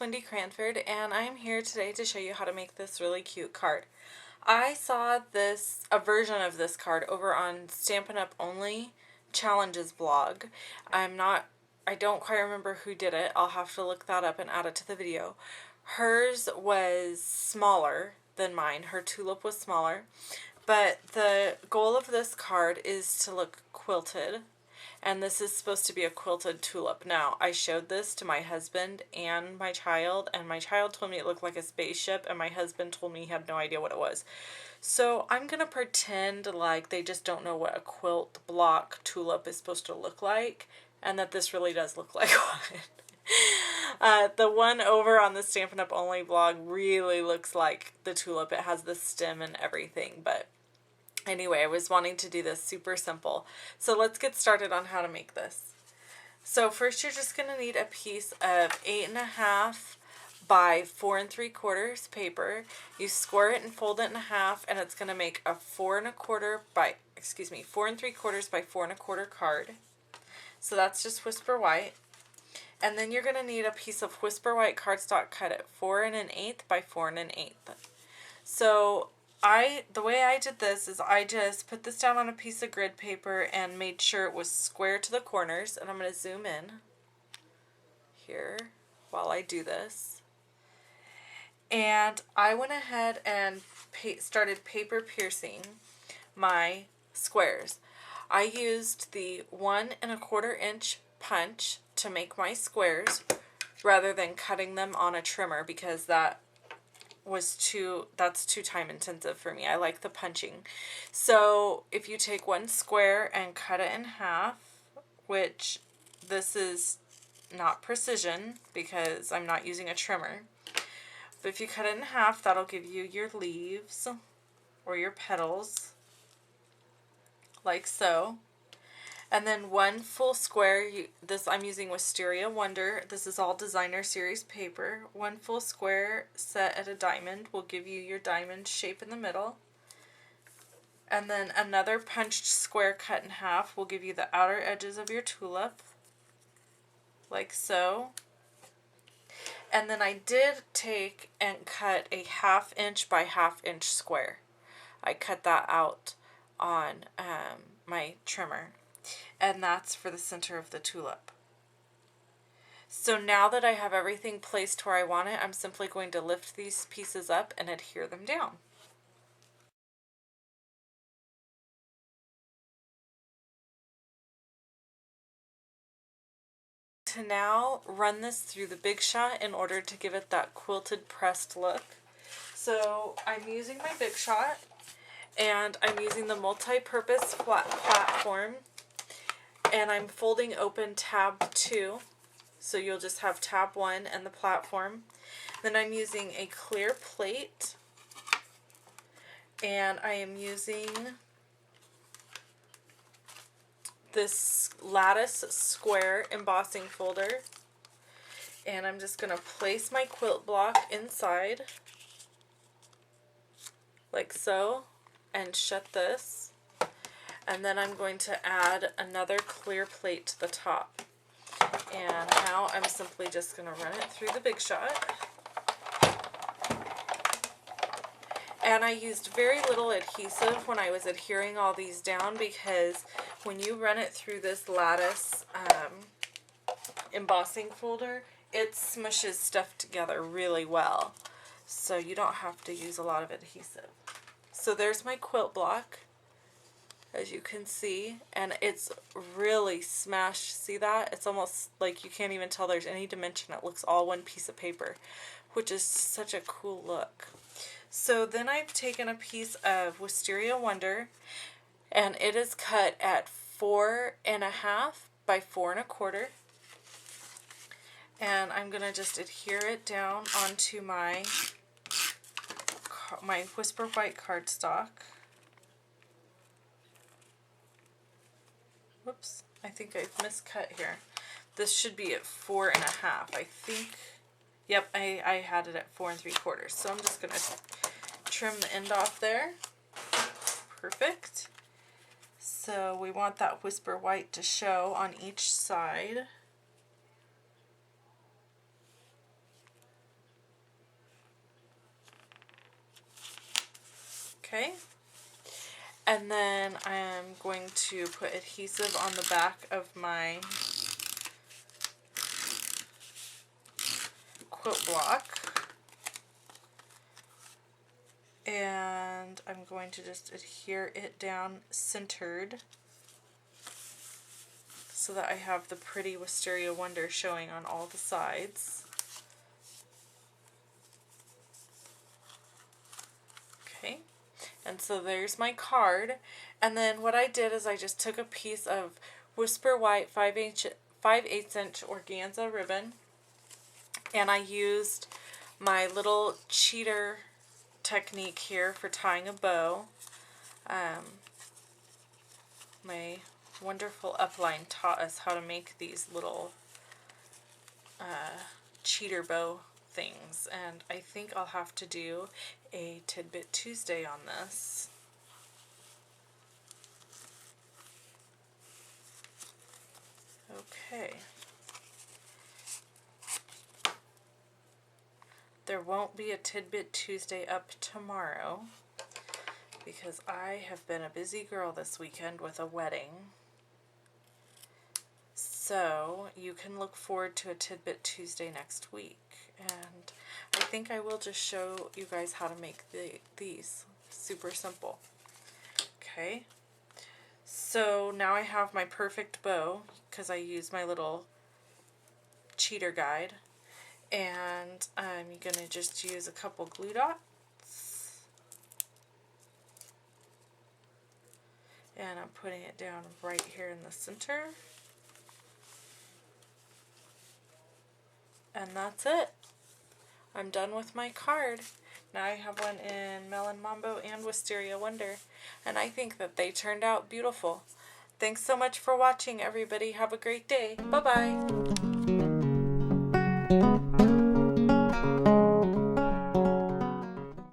Wendy Cranford, and I'm here today to show you how to make this really cute card. I saw a version of this card over on Stampin' Up! Only Challenges blog. I don't quite remember who did it. I'll have to look that up and add it to the video. Hers was smaller than mine. Her tulip was smaller, but the goal of this card is to look quilted. And this is supposed to be a quilted tulip. Now, I showed this to my husband and my child told me it looked like a spaceship, and my husband told me he had no idea what it was. So I'm going to pretend like they just don't know what a quilt block tulip is supposed to look like, and that this really does look like one. The one over on the Stampin' Up! Only blog really looks like the tulip. It has the stem and everything, but anyway, I was wanting to do this super simple. So let's get started on how to make this. So first you're just going to need a piece of 8.5 by 4 3/4 paper. You square it and fold it in half, and it's going to make a 4 3/4 by 4 1/4 card. So that's just Whisper White. And then you're going to need a piece of Whisper White cardstock cut at 4 1/8 by 4 1/8. So the way I did this is I just put this down on a piece of grid paper and made sure it was square to the corners, and I'm going to zoom in here while I do this. And I went ahead and started paper piercing my squares. I used the 1 1/4 inch punch to make my squares rather than cutting them on a trimmer, because that's too time intensive for me. I like the punching. So if you take one square and cut it in half, which this is not precision because I'm not using a trimmer, but if you cut it in half, that'll give you your leaves or your petals, like so. And then one full square, I'm using Wisteria Wonder. This is all Designer Series paper. One full square set at a diamond will give you your diamond shape in the middle. And then another punched square cut in half will give you the outer edges of your tulip, like so. And then I did take and cut a 1/2 inch by 1/2 inch square. I cut that out on my trimmer. And that's for the center of the tulip. So now that I have everything placed where I want it, I'm simply going to lift these pieces up and adhere them down. To now run this through the Big Shot in order to give it that quilted pressed look. So I'm using my Big Shot, and I'm using the multi-purpose flat platform. And I'm folding open tab 2, so you'll just have tab 1 and the platform. Then I'm using a clear plate, and I am using this lattice square embossing folder, and I'm just going to place my quilt block inside, like so, and shut this. And then I'm going to add another clear plate to the top. And now I'm simply just going to run it through the Big Shot. And I used very little adhesive when I was adhering all these down, because when you run it through this lattice embossing folder, it smushes stuff together really well. So you don't have to use a lot of adhesive. So there's my quilt block, as you can see, and it's really smashed. See that? It's almost like you can't even tell there's any dimension. It looks all one piece of paper, which is such a cool look. So then I've taken a piece of Wisteria Wonder, and it is cut at 4 1/2 by 4 1/4. And I'm gonna just adhere it down onto my Whisper White cardstock. Whoops, I think I've miscut here. This should be at 4 1/2. I think, yep, I had it at 4 3/4. So I'm just going to trim the end off there. Perfect. So we want that Whisper White to show on each side. Okay. And then I'm going to put adhesive on the back of my quilt block. And I'm going to just adhere it down centered so that I have the pretty Wisteria Wonder showing on all the sides. Okay, and so there's my card. And then what I did is I just took a piece of Whisper White 5/8 inch organza ribbon, and I used my little cheater technique here for tying a bow. My wonderful upline taught us how to make these little cheater bow things, and I think I'll have to do a Tidbit Tuesday on this. Okay. There won't be a Tidbit Tuesday up tomorrow because I have been a busy girl this weekend with a wedding. So you can look forward to a Tidbit Tuesday next week. And I think I will just show you guys how to make these. Super simple. Okay. So now I have my perfect bow because I used my little cheater guide. And I'm going to just use a couple glue dots. And I'm putting it down right here in the center. And that's it. I'm done with my card. Now I have one in Melon Mambo and Wisteria Wonder. And I think that they turned out beautiful. Thanks so much for watching, everybody. Have a great day. Bye-bye.